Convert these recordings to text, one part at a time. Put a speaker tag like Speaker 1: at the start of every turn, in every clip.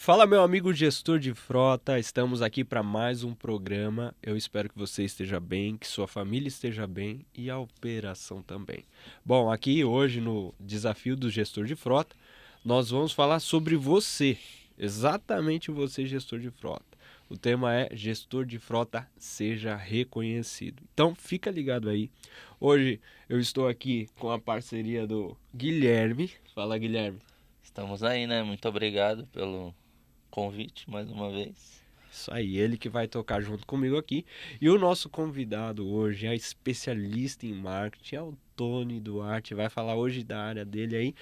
Speaker 1: Fala, meu amigo gestor de frota, estamos aqui para mais um programa. Eu espero que você esteja bem, que sua família esteja bem e a operação também. Bom, aqui hoje no Desafio do Gestor de Frota, nós vamos falar sobre você, exatamente você, gestor de frota. O tema é Gestor de Frota Seja Reconhecido. Então, fica ligado aí. Hoje eu estou aqui com a parceria do Guilherme. Fala, Guilherme.
Speaker 2: Estamos aí, né? Muito obrigado pelo convite mais uma vez.
Speaker 1: Isso aí, ele que vai tocar junto comigo aqui. E o nosso convidado hoje é especialista em marketing, é o Tony Duarte, vai falar hoje da área dele aí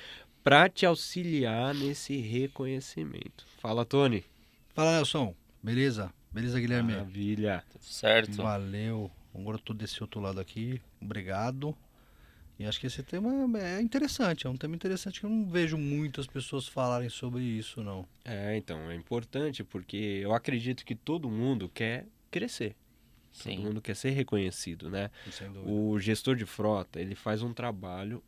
Speaker 1: para te auxiliar nesse reconhecimento. Fala, Tony.
Speaker 3: Fala, Nelson. Beleza? Beleza, Guilherme?
Speaker 1: Maravilha.
Speaker 2: Tudo certo?
Speaker 3: Valeu. Agora eu tô desse outro lado aqui. Obrigado. E acho que esse tema é interessante. É um tema interessante que eu não vejo muitas pessoas falarem sobre isso, não.
Speaker 1: Então, é importante porque eu acredito que todo mundo quer crescer. Todo
Speaker 2: Sim.
Speaker 1: mundo quer ser reconhecido, né?
Speaker 3: Sem dúvida.
Speaker 1: O gestor de frota, ele faz um trabalho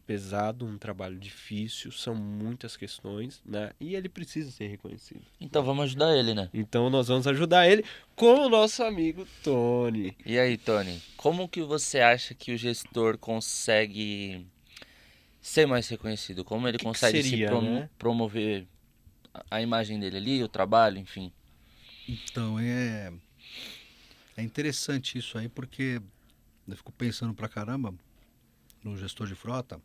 Speaker 1: pesado, um trabalho difícil, são muitas questões, né? E ele precisa ser reconhecido.
Speaker 2: Então vamos ajudar ele, né?
Speaker 1: Então nós vamos ajudar ele com o nosso amigo Tony.
Speaker 2: E aí, Tony, como que você acha que o gestor consegue ser mais reconhecido? Como ele
Speaker 1: Que
Speaker 2: consegue
Speaker 1: seria, né?
Speaker 2: promover a imagem dele ali, o trabalho, enfim?
Speaker 3: Então, é interessante isso aí, porque eu fico pensando pra caramba no gestor de frota.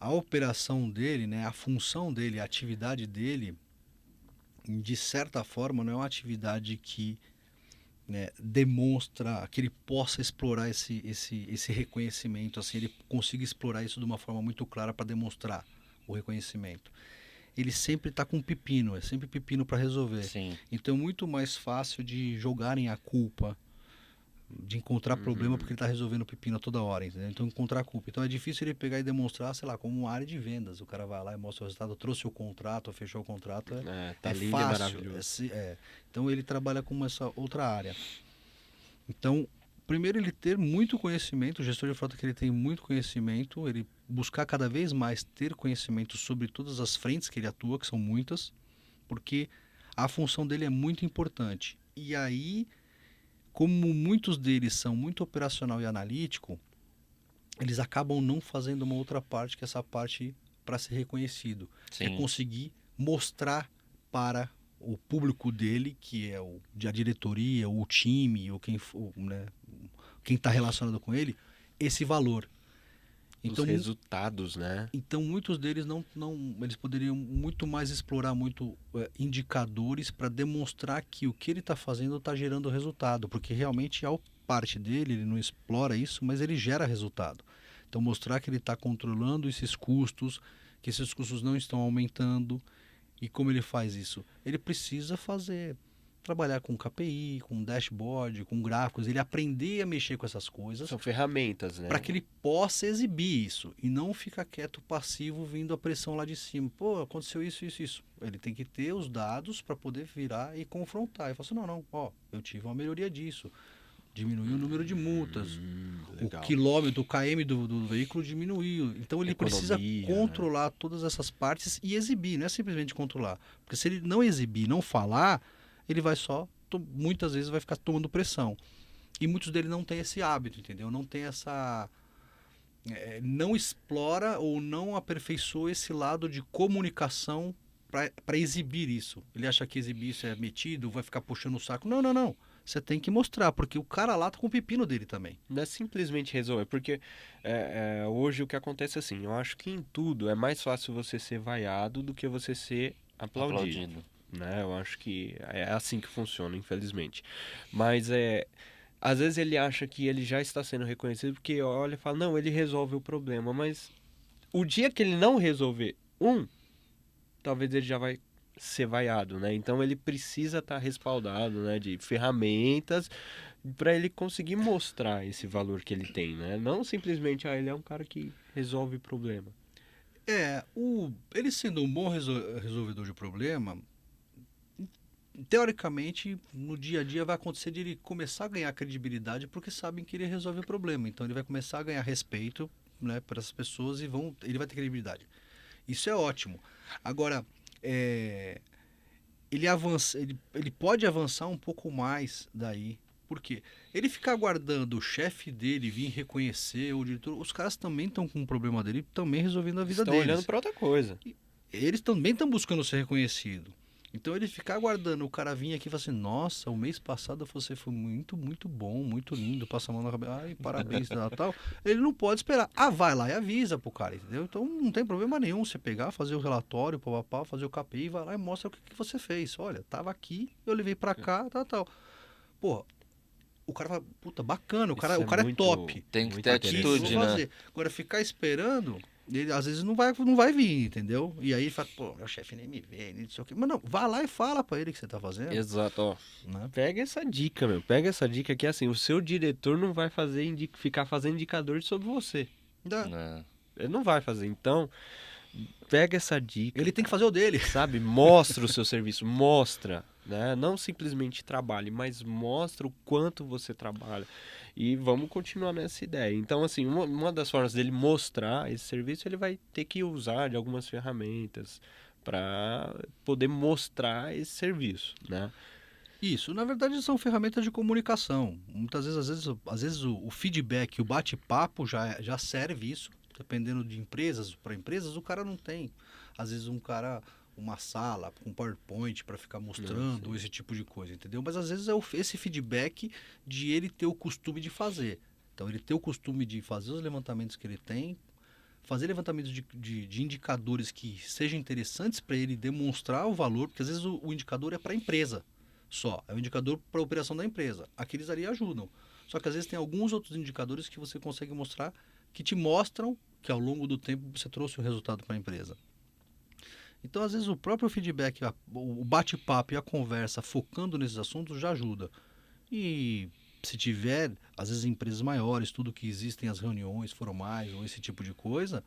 Speaker 3: A operação dele, né, a função dele, a atividade dele, de certa forma, não é uma atividade que, né, demonstra que ele possa explorar esse reconhecimento, assim, ele consiga explorar isso de uma forma muito clara para demonstrar o reconhecimento. Ele sempre está com um pepino, é sempre pepino para resolver.
Speaker 2: Sim.
Speaker 3: Então é muito mais fácil de jogarem a culpa, de encontrar problema porque ele está resolvendo o pepino a toda hora, entendeu? Então encontrar culpa. Então é difícil ele pegar e demonstrar, sei lá, como uma área de vendas. O cara vai lá e mostra o resultado, trouxe o contrato, fechou o contrato,
Speaker 1: Tá
Speaker 3: é
Speaker 1: lindo e
Speaker 3: fácil.
Speaker 1: maravilhoso.
Speaker 3: Então ele trabalha com essa outra área. Então, primeiro ele ter muito conhecimento, o gestor de frota que ele tem muito conhecimento, ele buscar cada vez mais ter conhecimento sobre todas as frentes que ele atua, que são muitas, porque a função dele é muito importante. E aí, como muitos deles são muito operacional e analítico, eles acabam não fazendo uma outra parte, que é essa parte para ser reconhecido. É
Speaker 2: Sim.
Speaker 3: conseguir mostrar para o público dele, que é a diretoria, ou o time, ou quem for, né, quem está relacionado com ele, esse valor.
Speaker 1: Os
Speaker 3: Então,
Speaker 1: resultados, né?
Speaker 3: então muitos deles eles poderiam muito mais explorar muito indicadores para demonstrar que o que ele está fazendo está gerando resultado, porque realmente a parte dele ele não explora isso, mas ele gera resultado. Então mostrar que ele está controlando esses custos, que esses custos não estão aumentando. E como ele faz isso? Ele precisa trabalhar com KPI, com dashboard, com gráficos, ele aprender a mexer com essas coisas
Speaker 1: São ferramentas, né?
Speaker 3: para que ele possa exibir isso e não ficar quieto, passivo, vindo a pressão lá de cima. Pô, aconteceu isso, isso, isso. Ele tem que ter os dados para poder virar e confrontar. E falar assim, não, ó, eu tive uma melhoria disso. Diminuiu o número de multas, o
Speaker 1: Legal.
Speaker 3: quilômetro, o km do veículo diminuiu. Então ele precisa
Speaker 1: Economia, né?
Speaker 3: controlar todas essas partes e exibir, não é simplesmente controlar. Porque se ele não exibir, não falar, ele vai muitas vezes vai ficar tomando pressão. E muitos deles não têm esse hábito, entendeu? Não tem essa. Não explora ou não aperfeiçoa esse lado de comunicação para exibir isso. Ele acha que exibir isso é metido, vai ficar puxando o saco. Não, não, não. Você tem que mostrar, porque o cara lá tá com o pepino dele também.
Speaker 1: Não é simplesmente resolver, porque hoje o que acontece é assim, eu acho que em tudo é mais fácil você ser vaiado do que você ser aplaudido,
Speaker 2: Aplaudido.
Speaker 1: né? Eu acho que é assim que funciona, infelizmente. Mas às vezes ele acha que ele já está sendo reconhecido porque olha e fala, não, ele resolve o problema, mas o dia que ele não resolver talvez ele já vai ser vaiado, né? Então ele precisa estar respaldado, né, de ferramentas para ele conseguir mostrar esse valor que ele tem, né? Não simplesmente ele é um cara que resolve problema.
Speaker 3: Ele sendo um bom resolvedor de problema, teoricamente, no dia a dia vai acontecer de ele começar a ganhar credibilidade porque sabem que ele resolve o problema. Então ele vai começar a ganhar respeito, né, para as pessoas ele vai ter credibilidade. Isso é ótimo. Agora, ele pode avançar um pouco mais daí. Por quê? Ele ficar aguardando o chefe dele vir reconhecer, o diretor, os caras também estão com um problema dele, também resolvendo a vida
Speaker 1: Estão
Speaker 3: deles.
Speaker 1: olhando para outra coisa.
Speaker 3: Eles também estão buscando ser reconhecido. Então ele ficar aguardando o cara vir aqui e falar assim, nossa, o mês passado você foi muito, muito bom, muito lindo, passa a mão na cabeça, ai, parabéns, tal. Ele não pode esperar. Ah, vai lá e avisa pro cara, entendeu? Então não tem problema nenhum você pegar, fazer o relatório, papapá, fazer o KPI, vai lá e mostra o que você fez. Olha, tava aqui, eu levei pra cá, tal. Pô, o cara fala, puta, bacana, o cara é
Speaker 1: muito-
Speaker 3: top.
Speaker 2: Tem que
Speaker 1: muito
Speaker 2: ter
Speaker 1: interessante.
Speaker 2: atitude,
Speaker 3: Vou
Speaker 2: né?
Speaker 3: fazer. Agora, ficar esperando, ele às vezes não vai vir, entendeu? E aí fala, pô, meu chefe nem me vê, nem não sei o quê. Mas não, vai lá e fala pra ele o que você tá fazendo.
Speaker 1: Exato, ó.
Speaker 3: Né?
Speaker 1: Pega essa dica, meu. Pega essa dica que assim, o seu diretor não vai ficar fazendo indicadores sobre você.
Speaker 2: Né?
Speaker 1: Ele não vai fazer. Então, pega essa dica.
Speaker 3: Ele tem que fazer o dele.
Speaker 1: Sabe? Mostra o seu serviço, mostra, né? Não simplesmente trabalhe, mas mostra o quanto você trabalha. E vamos continuar nessa ideia. Então, assim, uma das formas dele mostrar esse serviço, ele vai ter que usar de algumas ferramentas para poder mostrar esse serviço, né?
Speaker 3: Isso, na verdade, são ferramentas de comunicação. Muitas vezes, às vezes o feedback, o bate-papo já serve isso. Dependendo de empresas, para empresas, o cara não tem. Às vezes uma sala com PowerPoint para ficar mostrando esse tipo de coisa, entendeu? Mas às vezes é esse feedback de ele ter o costume de fazer. Então ele ter o costume de fazer os levantamentos que ele tem, fazer levantamentos de indicadores que sejam interessantes para ele demonstrar o valor, porque às vezes o indicador é para a empresa só, é um indicador para a operação da empresa. Aqueles ali ajudam. Só que às vezes tem alguns outros indicadores que você consegue mostrar, que te mostram que ao longo do tempo você trouxe o resultado para a empresa. Então, às vezes, o próprio feedback, o bate-papo e a conversa focando nesses assuntos já ajuda. E se tiver, às vezes, empresas maiores, tudo que existem, as reuniões formais ou esse tipo de coisa,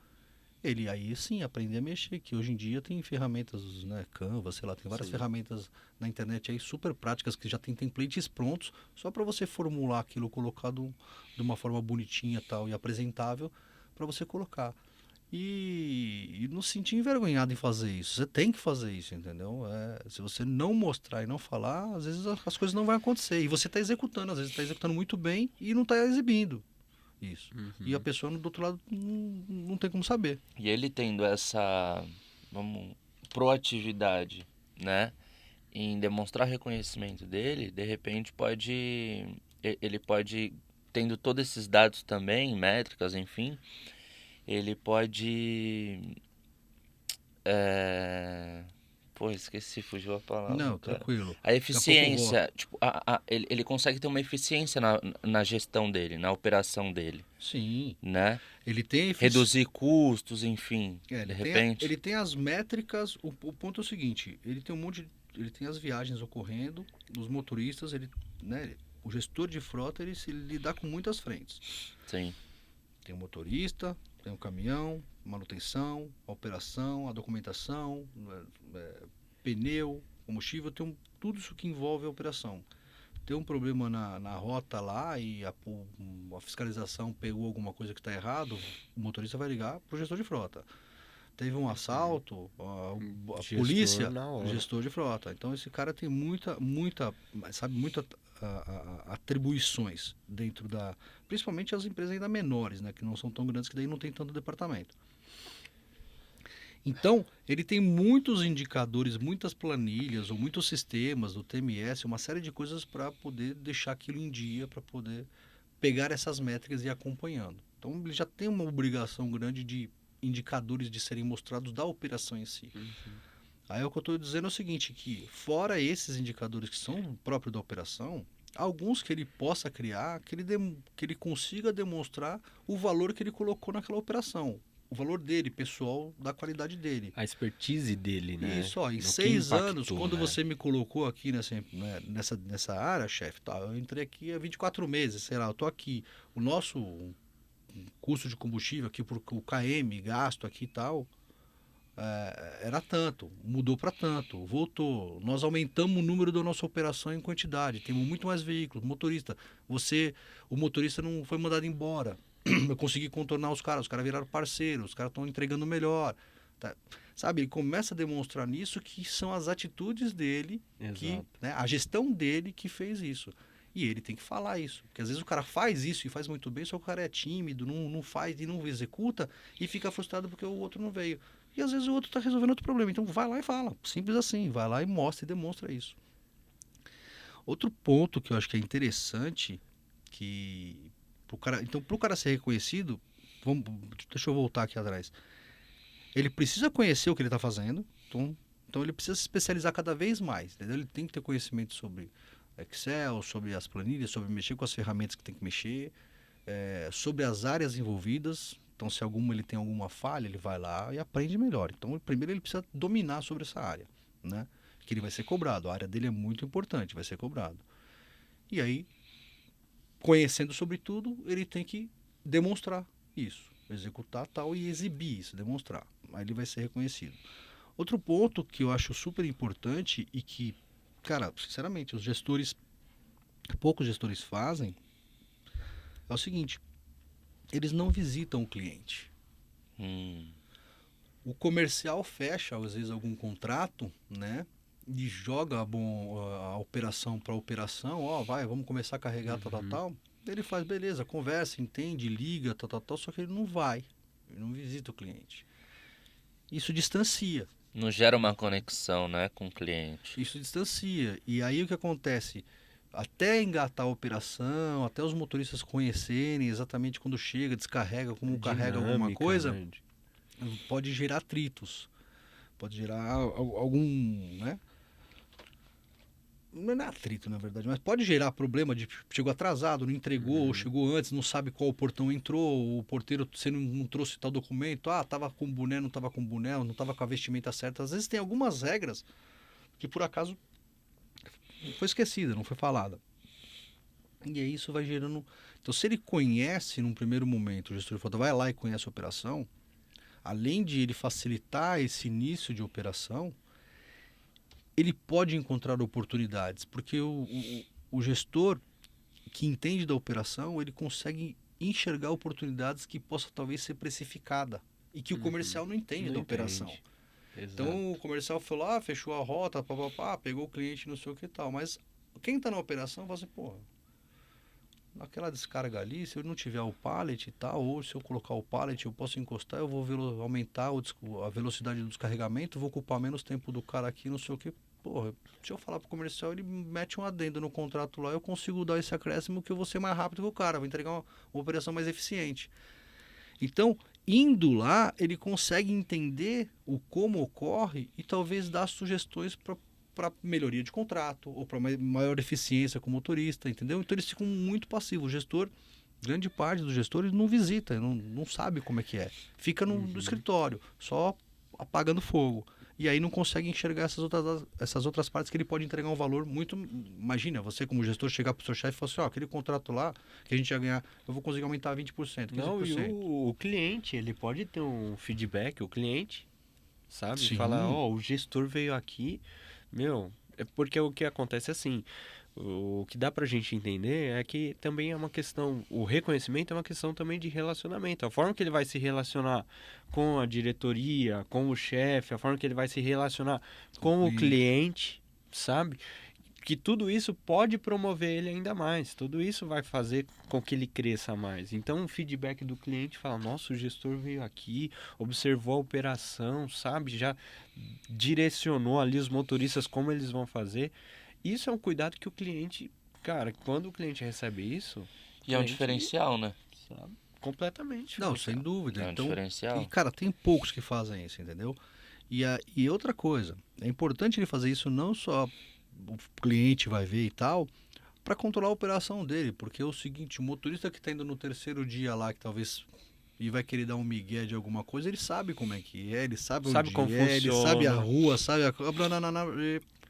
Speaker 3: ele aí sim aprender a mexer, que hoje em dia tem ferramentas, né, Canva, sei lá, tem várias ferramentas na internet aí super práticas que já tem templates prontos, só para você formular aquilo colocado de uma forma bonitinha tal e apresentável para você colocar. E não se sentir envergonhado em fazer isso. Você tem que fazer isso, entendeu? Se você não mostrar e não falar, às vezes as coisas não vão acontecer. E você está executando, às vezes está executando muito bem e não está exibindo isso. E a pessoa do outro lado não tem como saber.
Speaker 2: E ele tendo essa, proatividade, né, em demonstrar reconhecimento dele, de repente ele pode, tendo todos esses dados também, métricas, enfim, ele pode, pô, esqueci, fugiu a palavra.
Speaker 3: Não,
Speaker 2: cara.
Speaker 3: tranquilo.
Speaker 2: A eficiência, tipo, ele consegue ter uma eficiência na gestão dele, na operação dele,
Speaker 3: Sim.
Speaker 2: né?
Speaker 3: Ele tem
Speaker 2: Reduzir custos, enfim, de repente.
Speaker 3: Ele tem as métricas. O ponto é o seguinte: ele tem ele tem as viagens ocorrendo, os motoristas, né, o gestor de frota ele se lidar com muitas frentes.
Speaker 2: Sim.
Speaker 3: Tem o motorista, tem o caminhão, manutenção, a operação, a documentação, pneu, combustível, tudo isso que envolve a operação. Tem um problema na rota lá e a fiscalização pegou alguma coisa que está errado, o motorista vai ligar para o gestor de frota. Teve um assalto, a polícia, o gestor de frota. Então esse cara tem muita atribuições dentro principalmente as empresas ainda menores, né, que não são tão grandes, que daí não tem tanto departamento. Então, ele tem muitos indicadores, muitas planilhas ou muitos sistemas do TMS, uma série de coisas para poder deixar aquilo em dia, para poder pegar essas métricas e ir acompanhando. Então, ele já tem uma obrigação grande de indicadores de serem mostrados da operação em si. Aí o que eu estou dizendo é o seguinte, que fora esses indicadores que são próprios da operação, alguns que ele possa criar, que ele consiga demonstrar o valor que ele colocou naquela operação. O valor dele, pessoal, da qualidade dele.
Speaker 1: A expertise dele, né?
Speaker 3: Isso, ó, em
Speaker 1: No
Speaker 3: 6
Speaker 1: que impactou,
Speaker 3: anos, quando
Speaker 1: né?
Speaker 3: você me colocou aqui nessa área, chefe, tá, eu entrei aqui há 24 meses, sei lá, eu tô aqui. O nosso custo de combustível aqui, por o KM, gasto aqui e tal, era tanto, mudou para tanto, voltou. Nós aumentamos o número da nossa operação em quantidade, temos muito mais veículos. O motorista não foi mandado embora. Eu consegui contornar os caras viraram parceiros, os caras estão entregando melhor. Tá? Sabe, ele começa a demonstrar nisso que são as atitudes dele, que,
Speaker 1: Exato.
Speaker 3: né, a gestão dele que fez isso. E ele tem que falar isso. Porque às vezes o cara faz isso e faz muito bem, só que o cara é tímido, não faz e não executa e fica frustrado porque o outro não veio. E às vezes o outro está resolvendo outro problema. Então vai lá e fala. Simples assim. Vai lá e mostra e demonstra isso. Outro ponto que eu acho que é interessante, que pro cara, então para o cara ser reconhecido, deixa eu voltar aqui atrás. Ele precisa conhecer o que ele está fazendo, então ele precisa se especializar cada vez mais, entendeu? Ele tem que ter conhecimento sobre Excel, sobre as planilhas, sobre mexer com as ferramentas que tem que mexer, sobre as áreas envolvidas. Então, se ele tem alguma falha, ele vai lá e aprende melhor. Então, primeiro ele precisa dominar sobre essa área, né? Que ele vai ser cobrado. A área dele é muito importante, vai ser cobrado. E aí, conhecendo sobre tudo, ele tem que demonstrar isso, executar tal e exibir isso, demonstrar. Aí ele vai ser reconhecido. Outro ponto que eu acho super importante e que, cara, sinceramente, poucos gestores fazem, é o seguinte: eles não visitam o cliente. O comercial fecha, às vezes, algum contrato, né? E joga a operação para operação, vamos começar a carregar, tal. Ele faz, beleza, conversa, entende, liga, tal, só que ele não vai, ele não visita o cliente. Isso distancia.
Speaker 2: Não gera uma conexão, né, com o cliente.
Speaker 3: Isso distancia. E aí o que acontece? Até engatar a operação, até os motoristas conhecerem exatamente quando chega, descarrega, como carrega alguma coisa,
Speaker 1: né?
Speaker 3: pode gerar atritos. Pode gerar algum, né? Não é atrito, na verdade, mas pode gerar problema de chegou atrasado, não entregou, ou chegou antes, não sabe qual portão entrou, o porteiro, você não trouxe tal documento, tava com boné, não tava com boné, não tava com a vestimenta certa. Às vezes tem algumas regras que por acaso foi esquecida, não foi falada. E aí isso vai gerando... Então, se ele conhece num primeiro momento, o gestor de frota vai lá e conhece a operação, além de ele facilitar esse início de operação, ele pode encontrar oportunidades, porque o gestor que entende da operação, ele consegue enxergar oportunidades que possa talvez ser precificada e que o comercial não entende da operação.
Speaker 1: Exato.
Speaker 3: Então o comercial foi lá, fechou a rota, pegou o cliente, não sei o que tal, mas quem está na operação fala assim, naquela descarga ali, se eu não tiver o pallet e tal, ou se eu colocar o pallet, eu posso encostar, eu vou aumentar a velocidade do descarregamento, vou ocupar menos tempo do cara aqui, não sei o que. Deixa eu falar pro comercial, ele mete um adendo no contrato lá, eu consigo dar esse acréscimo que eu vou ser mais rápido que o cara, vou entregar uma operação mais eficiente. Então, indo lá, ele consegue entender o como ocorre e talvez dar sugestões para melhoria de contrato ou para maior eficiência com o motorista, entendeu? Então eles ficam muito passivos. O gestor, grande parte dos gestores não visita, não sabe como é que é. Fica no escritório, só apagando fogo. E aí não consegue enxergar essas outras partes que ele pode entregar um valor muito... Imagina, você como gestor chegar para o seu chefe e falar assim, aquele contrato lá que a gente ia ganhar, eu vou conseguir aumentar 20%, 15%.
Speaker 1: Não, e o cliente, ele pode ter um feedback, o cliente, sabe?
Speaker 3: Sim.
Speaker 1: Fala, o gestor veio aqui, é porque o que acontece assim, o que dá pra gente entender é que também é uma questão, o reconhecimento é uma questão também de relacionamento. A forma que ele vai se relacionar com a diretoria, com o chefe, a forma que ele vai se relacionar com o cliente, sabe? Que tudo isso pode promover ele ainda mais. Tudo isso vai fazer com que ele cresça mais. Então, o feedback do cliente fala, nossa, o gestor veio aqui, observou a operação, sabe? Já direcionou ali os motoristas como eles vão fazer. Isso é um cuidado que o cliente... Cara, quando o cliente recebe isso...
Speaker 2: E é um diferencial, né?
Speaker 1: Sabe? Completamente.
Speaker 3: Não, sem dúvida.
Speaker 2: É um
Speaker 3: Então,
Speaker 2: diferencial.
Speaker 3: E, cara, tem poucos que fazem isso, entendeu? E outra coisa, é importante ele fazer isso não só o cliente vai ver e tal, para controlar a operação dele, porque é o seguinte, o motorista que está indo no terceiro dia lá, que talvez e vai querer dar um migué de alguma coisa, ele sabe como é que é, ele sabe onde
Speaker 1: como
Speaker 3: é, ele
Speaker 1: funciona.
Speaker 3: sabe a rua, sabe a...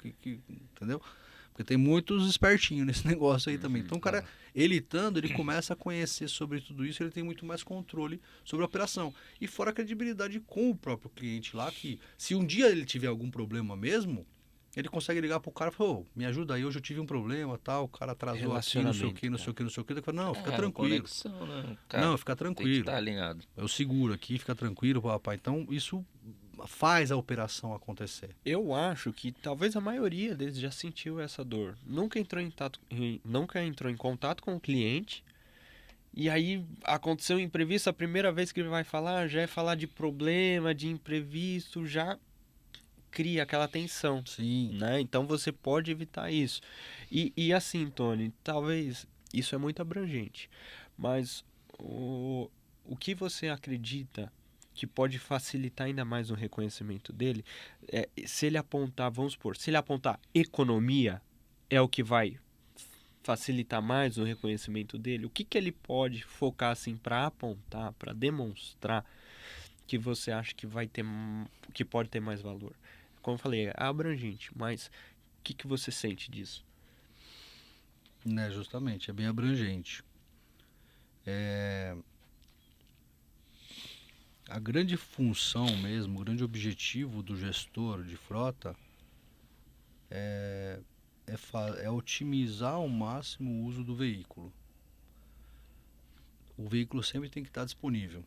Speaker 3: Entendeu? Porque tem muitos espertinhos nesse negócio aí também. Então o cara, ele estando, ele começa a conhecer sobre tudo isso, ele tem muito mais controle sobre a operação. E fora a credibilidade com o próprio cliente lá, que se um dia ele tiver algum problema mesmo, ele consegue ligar pro cara e falar, me ajuda aí, hoje eu tive um problema, tal, o cara atrasou aqui, não sei o que, não sei o que, não sei o que. Ele fala, não, fica tranquilo.
Speaker 2: Conexão, né? Cara,
Speaker 3: Não, fica tranquilo.
Speaker 2: Tem que estar alinhado.
Speaker 3: Eu seguro aqui, fica tranquilo, papai. Então, isso faz a operação acontecer.
Speaker 1: Eu acho que talvez a maioria deles já sentiu essa dor. Nunca entrou em contato com o cliente. E aí aconteceu um imprevisto, a primeira vez que ele vai falar, já é falar de problema, de imprevisto, já cria aquela tensão,
Speaker 3: Sim.
Speaker 1: né? Então você pode evitar isso. E assim, Tony, talvez isso é muito abrangente, mas o que você acredita que pode facilitar ainda mais o reconhecimento dele, se ele apontar, vamos supor, se ele apontar economia, é o que vai facilitar mais o reconhecimento dele, o que que ele pode focar assim para apontar, para demonstrar que você acha que que pode ter mais valor? Como eu falei, é abrangente, mas o que que você sente disso?
Speaker 3: Né, justamente, é bem abrangente. A grande função mesmo, o grande objetivo do gestor de frota é otimizar ao máximo o uso do veículo. O veículo sempre tem que estar disponível.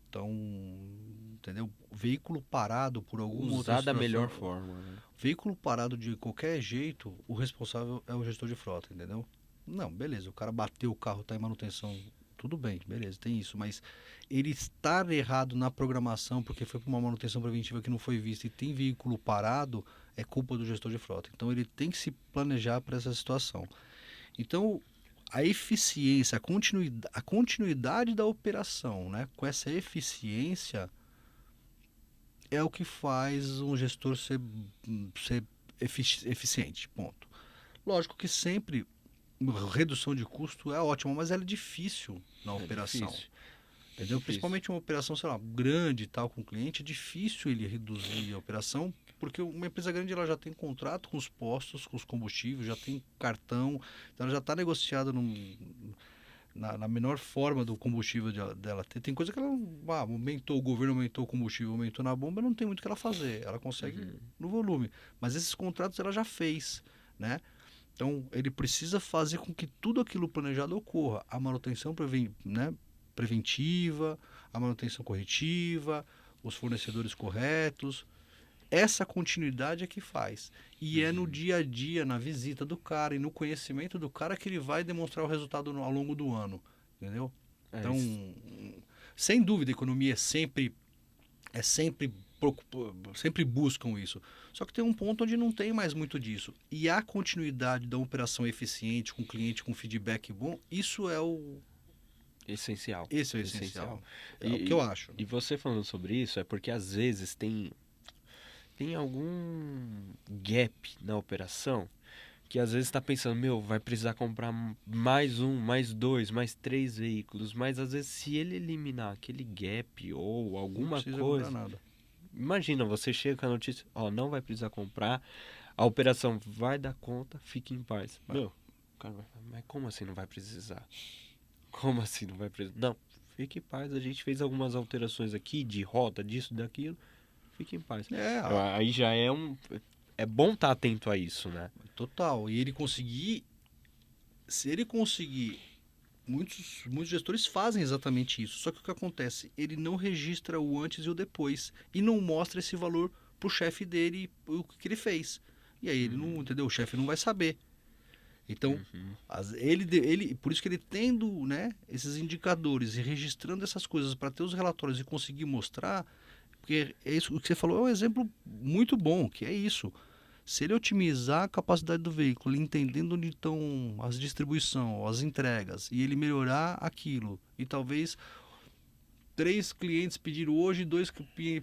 Speaker 3: Então, entendeu? O veículo parado por alguma outra
Speaker 1: Usar da melhor
Speaker 3: situação,
Speaker 1: forma, né?
Speaker 3: veículo parado de qualquer jeito, o responsável é o gestor de frota, entendeu? Não, beleza, o cara bateu o carro, tá em manutenção, tudo bem, beleza, tem isso, mas ele estar errado na programação porque foi para uma manutenção preventiva que não foi vista e tem veículo parado, é culpa do gestor de frota. Então ele tem que se planejar para essa situação. Então, a eficiência, a continuidade da operação, né, com essa eficiência é o que faz um gestor ser eficiente, ponto. Lógico que sempre redução de custo é ótima, mas ela é difícil na operação.
Speaker 1: Difícil.
Speaker 3: Entendeu?
Speaker 1: Difícil.
Speaker 3: Principalmente uma operação, sei lá, grande e tal com o cliente, é difícil ele reduzir a operação, porque uma empresa grande ela já tem contrato com os postos, com os combustíveis, já tem cartão, então ela já está negociada na menor forma do combustível dela. Tem coisa que ela aumentou, o governo aumentou o combustível, aumentou na bomba, não tem muito o que ela fazer, ela consegue no volume. Mas esses contratos ela já fez, né? Então ele precisa fazer com que tudo aquilo planejado ocorra. A manutenção preventiva, a manutenção corretiva, os fornecedores corretos. Essa continuidade é que faz. E é no dia a dia, na visita do cara e no conhecimento do cara que ele vai demonstrar o resultado ao longo do ano. Entendeu? Então, sem dúvida, a economia sempre buscam isso. Só que tem um ponto onde não tem mais muito disso. E a continuidade da operação eficiente, com o cliente com feedback bom, isso é o
Speaker 1: Essencial.
Speaker 3: esse é o essencial. É o que eu acho.
Speaker 1: E você falando sobre isso é porque às vezes tem algum gap na operação que às vezes está pensando, vai precisar comprar mais um, mais dois, mais três veículos, mas às vezes se ele eliminar aquele gap ou alguma
Speaker 3: Não precisa
Speaker 1: coisa,
Speaker 3: comprar nada.
Speaker 1: imagina, você chega com a notícia, não vai precisar comprar, a operação vai dar conta, fique em paz. O cara vai falar, mas como assim não vai precisar? Como assim não vai precisar? Não, fique em paz, a gente fez algumas alterações aqui de rota, disso, daquilo, fique em paz. Aí já é bom estar atento a isso, né?
Speaker 3: Total. E se ele conseguir, muitos gestores fazem exatamente isso. Só que o que acontece? Ele não registra o antes e o depois e não mostra esse valor pro chefe dele, o que ele fez. E aí ele não, entendeu? O chefe não vai saber. Então, por isso que ele tendo, né, esses indicadores e registrando essas coisas para ter os relatórios e conseguir mostrar, porque é isso que você falou, é um exemplo muito bom, que é isso. Se ele otimizar a capacidade do veículo, ele entendendo onde estão as distribuição, as entregas, e ele melhorar aquilo, e talvez 3 clientes pediram hoje e 2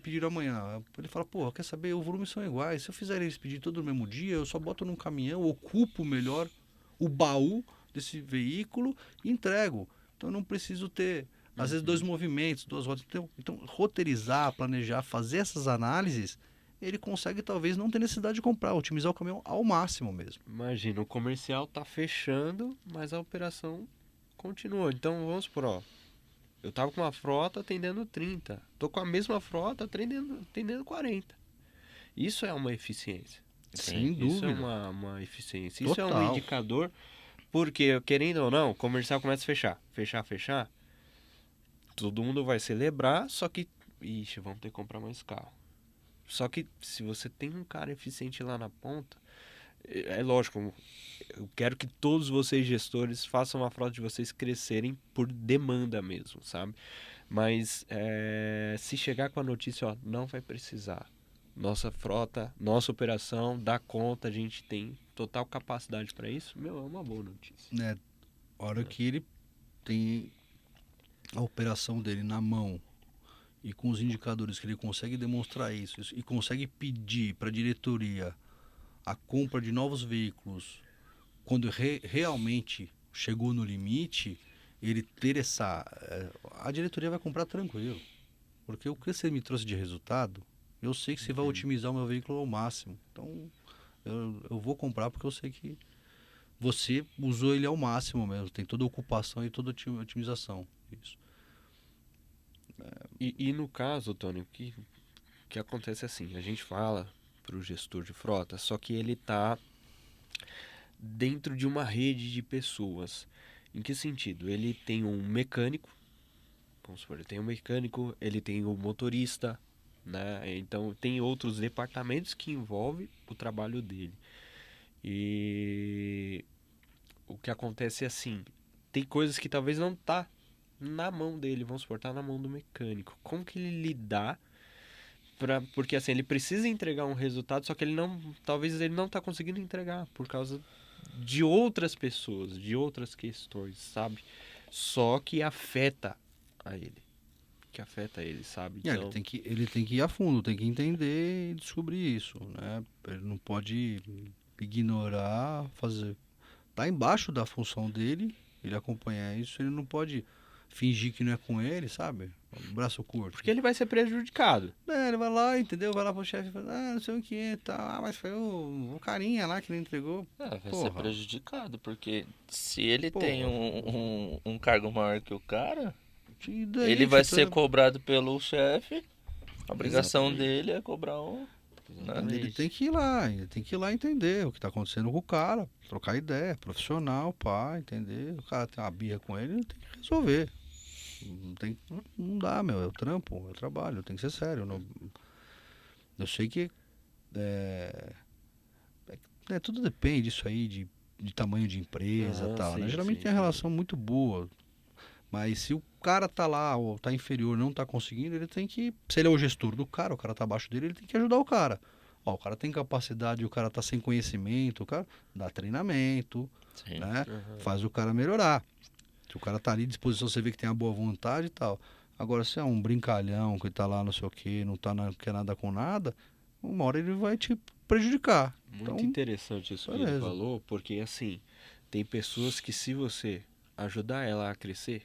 Speaker 3: pediram amanhã. Ele fala, quer saber, os volumes são iguais, se eu fizer eles pedir todo no mesmo dia, eu só boto num caminhão, ocupo melhor o baú desse veículo e entrego. Então eu não preciso ter, às vezes, 2 movimentos, 2 rotas. Então, roteirizar, planejar, fazer essas análises, ele consegue talvez não ter necessidade de comprar, otimizar o caminhão ao máximo mesmo.
Speaker 1: Imagina, o comercial tá fechando, mas a operação continua. Então vamos supor, eu tava com uma frota atendendo 30, tô com a mesma frota atendendo 40. Isso é uma eficiência.
Speaker 3: Sem dúvida.
Speaker 1: Isso é uma eficiência.
Speaker 3: Total.
Speaker 1: Isso é um indicador, porque querendo ou não, o comercial começa a fechar. Todo mundo vai celebrar, só que, vamos ter que comprar mais carro. Só que se você tem um cara eficiente lá na ponta, é lógico, eu quero que todos vocês gestores façam a frota de vocês crescerem por demanda mesmo, sabe? Mas se chegar com a notícia, ó, não vai precisar. Nossa frota, nossa operação dá conta, a gente tem total capacidade para isso, meu, é uma boa notícia.
Speaker 3: Né? A hora que ele tem a operação dele na mão e com os indicadores que ele consegue demonstrar isso e consegue pedir para a diretoria a compra de novos veículos quando realmente chegou no limite, ele ter essa... A diretoria vai comprar tranquilo. Porque o que você me trouxe de resultado, eu sei que você vai otimizar o meu veículo ao máximo. Então, eu vou comprar porque eu sei que você usou ele ao máximo mesmo. Tem toda a ocupação e toda a otimização. Isso.
Speaker 1: E no caso, Tony, o que acontece é assim, a gente fala para o gestor de frota, só que ele está dentro de uma rede de pessoas. Em que sentido? Ele tem um mecânico, vamos supor, ele tem um mecânico, ele tem o motorista, né? Então tem outros departamentos que envolvem o trabalho dele. E o que acontece é assim, tem coisas que talvez não tá na mão dele, vamos supor, tá na mão do mecânico. Como que ele lidar porque assim, ele precisa entregar um resultado, só que talvez ele não tá conseguindo entregar por causa de outras pessoas, de outras questões, sabe? Só que afeta a ele. Que afeta ele, sabe? Então,
Speaker 3: Ele tem que ir a fundo, tem que entender e descobrir isso, né? Ele não pode ignorar, fazer... Tá embaixo da função dele, ele acompanhar isso, ele não pode fingir que não é com ele, sabe? Braço curto.
Speaker 1: porque ele vai ser prejudicado.
Speaker 3: Ele vai lá, entendeu? Vai lá pro chefe e fala, não sei o que, tá. Mas foi o carinha lá que não entregou.
Speaker 2: Vai
Speaker 3: Porra.
Speaker 2: ser prejudicado, porque se ele
Speaker 3: Porra.
Speaker 2: tem um cargo maior que o cara,
Speaker 3: E daí,
Speaker 2: ele vai
Speaker 3: tipo,
Speaker 2: ser cobrado pelo chefe. A obrigação
Speaker 1: Exatamente.
Speaker 2: dele é cobrar um.
Speaker 3: Ele tem que ir lá entender o que tá acontecendo com o cara, trocar ideia, profissional, pá, entender. O cara tem uma birra com ele tem que resolver. Não dá, meu, é o trampo, é o trabalho, tem que ser sério. Eu sei que tudo depende disso aí, de tamanho de empresa e tal, né?
Speaker 1: Sim,
Speaker 3: Geralmente
Speaker 1: sim,
Speaker 3: tem uma relação muito boa. Mas se o cara tá lá, ou tá inferior, não tá conseguindo, ele tem que. Se ele é o gestor do cara, o cara tá abaixo dele, ele tem que ajudar o cara. Ó, o cara tem capacidade, o cara tá sem conhecimento, o cara dá treinamento,
Speaker 2: Sim.
Speaker 3: né?
Speaker 1: Uhum.
Speaker 3: Faz o cara melhorar. Se o cara tá ali à disposição, você vê que tem a boa vontade e tal. Agora, se é um brincalhão que tá lá não sei o que, não quer nada com nada, uma hora ele vai te prejudicar.
Speaker 1: Muito
Speaker 3: Então,
Speaker 1: interessante isso que ele
Speaker 3: beleza.
Speaker 1: falou, porque assim, tem pessoas que se você ajudar ela a crescer,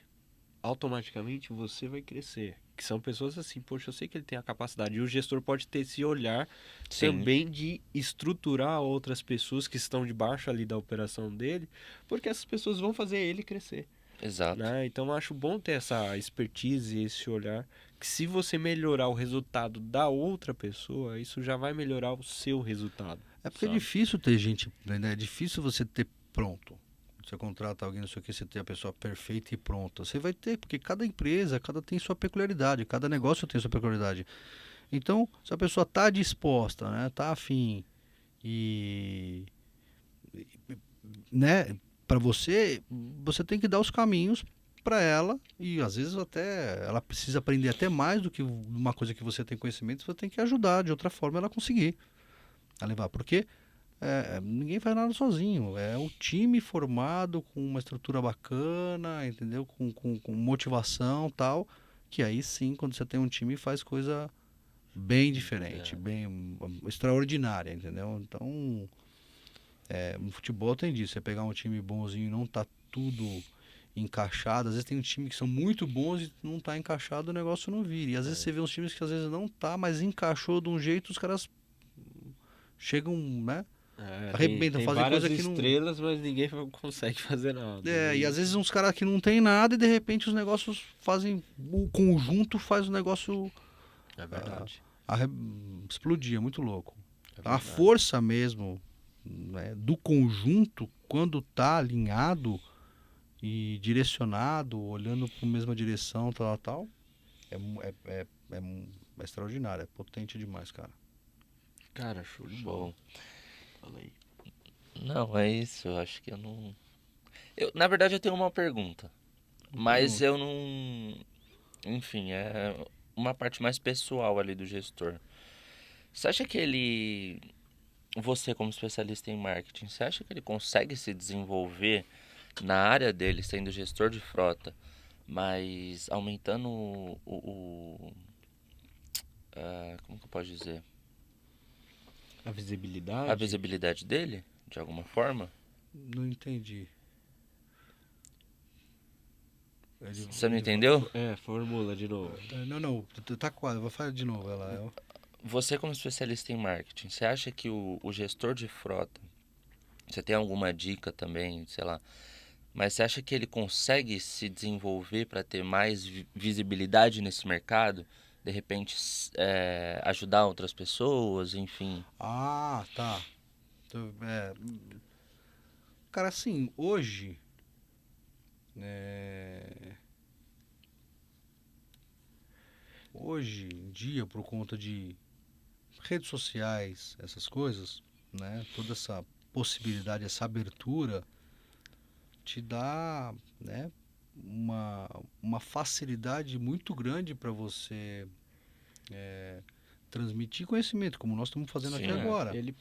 Speaker 1: automaticamente você vai crescer. Que são pessoas assim, poxa, eu sei que ele tem a capacidade. E o gestor pode ter esse olhar
Speaker 2: Sim.
Speaker 1: também de estruturar outras pessoas que estão debaixo ali da operação dele, porque essas pessoas vão fazer ele crescer.
Speaker 2: Exato.
Speaker 1: Né? Então eu acho bom ter essa expertise, esse olhar, que se você melhorar o resultado da outra pessoa, isso já vai melhorar o seu resultado.
Speaker 3: É porque
Speaker 1: sabe?
Speaker 3: é difícil ter gente, né? É difícil você ter pronto. Você contrata alguém, não sei o que, você tem a pessoa perfeita e pronta. Você vai ter, porque cada empresa, cada tem sua peculiaridade, cada negócio tem sua peculiaridade. Então, se a pessoa está disposta, né, tá afim e né, para você tem que dar os caminhos para ela e às vezes até ela precisa aprender até mais do que uma coisa que você tem conhecimento, você tem que ajudar de outra forma ela conseguir a levar, porque ninguém faz nada sozinho. É o time formado com uma estrutura bacana, entendeu? Com motivação tal. Que aí sim, quando você tem um time, faz coisa bem diferente, bem extraordinária, entendeu? Então, no futebol tem disso. Você pegar um time bonzinho e não tá tudo encaixado. Às vezes tem um time que são muito bons e não tá encaixado, o negócio não vira. E às vezes você vê uns times que às vezes não tá, mas encaixou de um jeito, os caras chegam, né? Arrebentam,
Speaker 1: Tem
Speaker 3: fazem
Speaker 1: várias
Speaker 3: coisa que não.
Speaker 1: estrelas, mas ninguém consegue fazer nada.
Speaker 3: E às vezes uns caras que não tem nada e de repente os negócios fazem. O conjunto faz o negócio
Speaker 1: É verdade.
Speaker 3: explodir, é muito louco.
Speaker 1: É
Speaker 3: A
Speaker 1: verdade.
Speaker 3: força mesmo, né, do conjunto, quando tá alinhado e direcionado, olhando para a mesma direção, tal, é extraordinário, é potente demais, cara.
Speaker 1: Cara, show de bola.
Speaker 2: Show.
Speaker 1: Fala aí.
Speaker 2: Não, é isso. Eu acho que eu não. Na verdade, eu tenho uma pergunta. Mas eu não. Enfim, é uma parte mais pessoal ali do gestor. Você acha que ele. Você, como especialista em marketing, você acha que ele consegue se desenvolver na área dele, sendo gestor de frota, mas aumentando como que eu posso dizer?
Speaker 1: A
Speaker 2: A
Speaker 1: visibilidade?
Speaker 2: visibilidade dele, de alguma forma?
Speaker 3: Não entendi.
Speaker 2: Você não entendeu?
Speaker 1: Formula de novo.
Speaker 3: Não, tá quase, vou falar de novo.
Speaker 2: Você, como especialista em marketing, você acha que o gestor de frota, você tem alguma dica também, sei lá, mas você acha que ele consegue se desenvolver para ter mais visibilidade nesse mercado? De repente, ajudar outras pessoas, enfim.
Speaker 3: Ah, tá. Cara, assim, é, hoje em dia, por conta de redes sociais, essas coisas, né? Toda essa possibilidade, essa abertura te dá, né? Uma facilidade muito grande para você transmitir conhecimento, como nós estamos fazendo aqui
Speaker 2: Sim.
Speaker 3: agora.
Speaker 1: Ele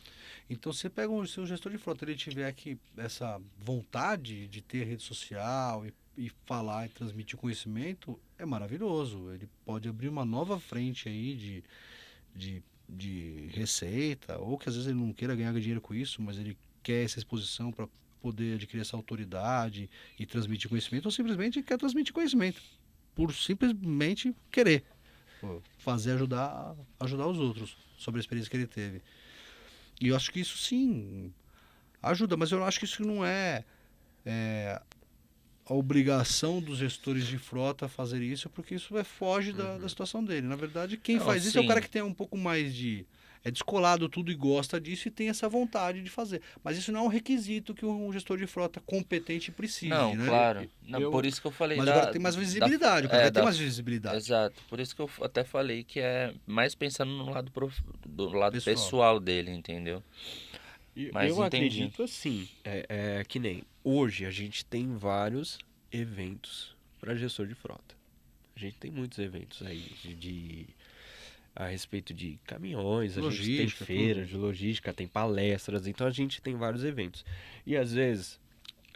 Speaker 3: Então, você pega o seu gestor de frota, ele tiver aqui essa vontade de ter rede social e falar e transmitir conhecimento, é maravilhoso. Ele pode abrir uma nova frente aí de receita, ou que às vezes ele não queira ganhar dinheiro com isso, mas ele quer essa exposição para poder adquirir essa autoridade e transmitir conhecimento, ou simplesmente quer transmitir conhecimento, por simplesmente querer fazer ajudar os outros sobre a experiência que ele teve. E eu acho que isso sim ajuda, mas eu acho que isso não é a obrigação dos gestores de frota fazer isso, porque isso foge da situação dele. Na verdade, quem
Speaker 2: Não,
Speaker 3: faz isso é o cara
Speaker 2: sim.
Speaker 3: que tem um pouco mais de. É descolado tudo e gosta disso e tem essa vontade de fazer. Mas isso não é um requisito que um gestor de frota competente precise,
Speaker 2: Não,
Speaker 3: né?
Speaker 2: claro. Não,
Speaker 1: eu
Speaker 2: por isso que eu falei
Speaker 3: Mas agora tem mais visibilidade, o cara vai ter mais visibilidade.
Speaker 2: exato. Por isso que eu até falei que é mais pensando no lado do lado
Speaker 3: Pessoal.
Speaker 2: pessoal dele, entendeu? Mas
Speaker 1: eu
Speaker 2: entendi.
Speaker 1: acredito assim, é que nem hoje a gente tem vários eventos para gestor de frota. A gente tem muitos eventos aí a respeito de caminhões, a gente tem
Speaker 3: Logística,
Speaker 1: feiras
Speaker 3: tudo.
Speaker 1: de logística, tem palestras, então a gente tem vários eventos. E às vezes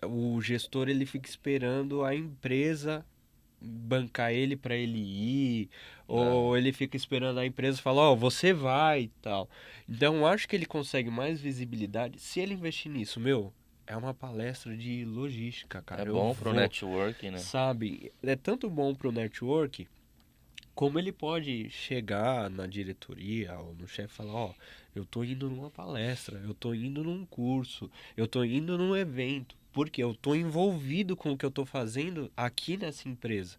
Speaker 1: o gestor ele fica esperando a empresa bancar ele para ele ir,
Speaker 2: Ah,
Speaker 1: ou ele fica esperando a empresa falar, ó, você vai e tal. Então, eu acho que ele consegue mais visibilidade se ele investir nisso, meu. É uma palestra de logística,
Speaker 2: é
Speaker 1: cara. Eu
Speaker 2: bom pro
Speaker 1: vou,
Speaker 2: network, né?
Speaker 1: sabe? É tanto bom pro network, como ele pode chegar na diretoria ou no chefe e falar, ó, eu tô indo numa palestra, eu tô indo num curso, eu tô indo num evento, porque eu tô envolvido com o que eu tô fazendo aqui nessa empresa.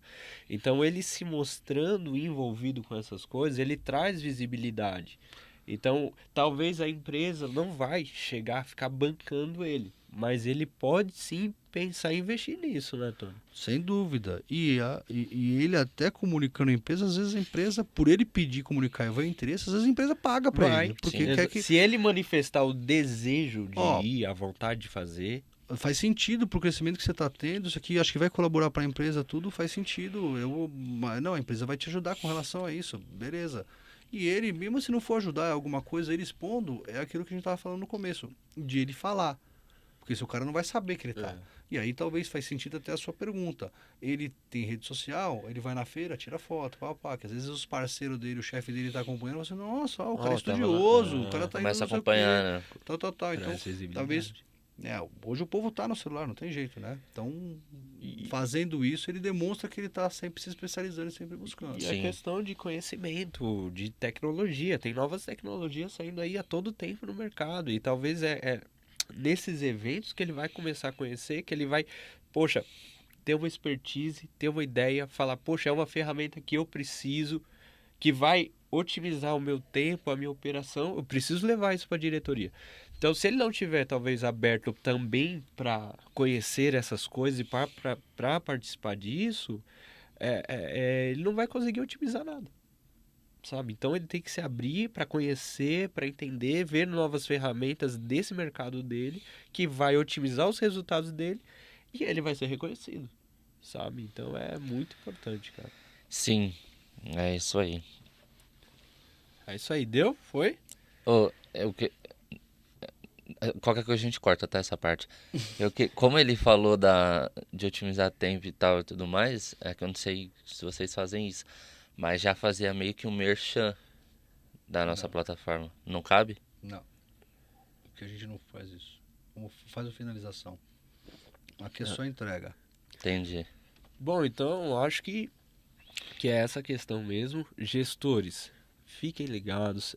Speaker 1: Então ele se mostrando envolvido com essas coisas, ele traz visibilidade. Então, talvez a empresa não vai chegar a ficar bancando ele, mas ele pode sim pensar em investir nisso, né, Tony?
Speaker 3: Sem dúvida. E ele até comunicando a empresa, às vezes a empresa, por ele pedir comunicar e vai interesse, às vezes a empresa paga para
Speaker 1: Vai.
Speaker 3: ele. Porque
Speaker 2: Sim.
Speaker 3: quer que.
Speaker 1: Se ele manifestar o desejo de
Speaker 3: Ó,
Speaker 1: ir, a vontade de fazer,
Speaker 3: faz sentido pro crescimento que você está tendo, isso aqui acho que vai colaborar para a empresa, tudo faz sentido. Não, a empresa vai te ajudar com relação a isso, beleza. E ele, mesmo se não for ajudar em alguma coisa, ele expondo, é aquilo que a gente estava falando no começo, de ele falar. Porque se o cara não vai saber que ele tá. E aí talvez faz sentido até a sua pergunta. Ele tem rede social, ele vai na feira, tira foto, que às vezes os parceiros dele, o chefe dele tá acompanhando, você, nossa, ó, o cara é
Speaker 1: ó, tava lá,
Speaker 3: estudioso, o cara tá indo
Speaker 2: Começa a
Speaker 3: não sei o quê,
Speaker 2: acompanhar, né?
Speaker 3: tal. Então,
Speaker 1: traz
Speaker 3: talvez
Speaker 1: visibilidade.
Speaker 3: hoje o povo tá no celular, não tem jeito, né? Então,
Speaker 1: E,
Speaker 3: fazendo isso, ele demonstra que ele tá sempre se especializando e sempre buscando.
Speaker 1: e a
Speaker 2: Sim.
Speaker 1: questão de conhecimento, de tecnologia, tem novas tecnologias saindo aí a todo tempo no mercado, e talvez é nesses eventos que ele vai começar a conhecer, que ele vai, poxa, ter uma expertise, ter uma ideia, falar, poxa, é uma ferramenta que eu preciso, que vai otimizar o meu tempo, a minha operação, eu preciso levar isso para a diretoria. Então, se ele não tiver talvez aberto também para conhecer essas coisas e para participar disso, ele não vai conseguir otimizar nada. sabe? Então ele tem que se abrir para conhecer, para entender, ver novas ferramentas desse mercado dele, que vai otimizar os resultados dele e ele vai ser reconhecido, sabe? Então é muito importante, cara.
Speaker 2: Sim, é isso aí.
Speaker 1: É isso aí, deu? Foi?
Speaker 2: Ô, qualquer coisa a gente corta, tá? Essa parte. Como ele falou de otimizar tempo e tal e tudo mais, é que eu não sei se vocês fazem isso, mas já fazia meio que um merchan da nossa
Speaker 3: Não.
Speaker 2: plataforma. Não cabe?
Speaker 3: Não. Porque a gente não faz isso. Como faz a finalização. Aqui é só entrega.
Speaker 2: Entendi.
Speaker 1: Bom, então eu acho que é essa questão mesmo. Gestores, fiquem ligados,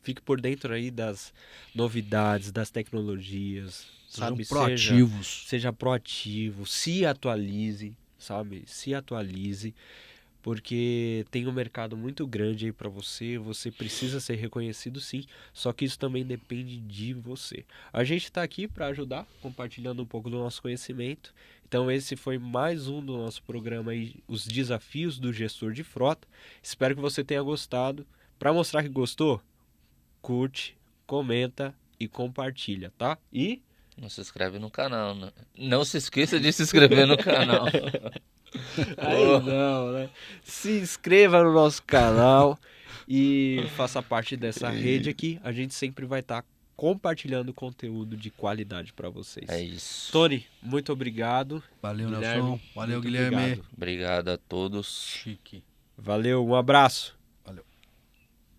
Speaker 1: fique por dentro aí das novidades, das tecnologias,
Speaker 3: Sejam
Speaker 1: sabe?
Speaker 3: proativos.
Speaker 1: Seja proativo, se atualize, sabe? Se atualize, porque tem um mercado muito grande aí para você precisa ser reconhecido sim, só que isso também depende de você. A gente está aqui para ajudar, compartilhando um pouco do nosso conhecimento. Então esse foi mais um do nosso programa aí, os desafios do gestor de frota. Espero que você tenha gostado. Para mostrar que gostou, curte, comenta e compartilha, tá? E
Speaker 2: Não se inscreve no canal, né? Não se esqueça de se inscrever no canal.
Speaker 1: aí não, né? Se inscreva no nosso canal e faça parte dessa rede aqui. A gente sempre vai estar compartilhando conteúdo de qualidade para vocês.
Speaker 2: É isso.
Speaker 1: Tony, muito obrigado.
Speaker 3: Valeu,
Speaker 1: Guilherme,
Speaker 3: Nelson. Valeu,
Speaker 1: muito
Speaker 3: Guilherme.
Speaker 1: obrigado.
Speaker 2: Obrigado a todos.
Speaker 3: Chique.
Speaker 1: Valeu, um abraço.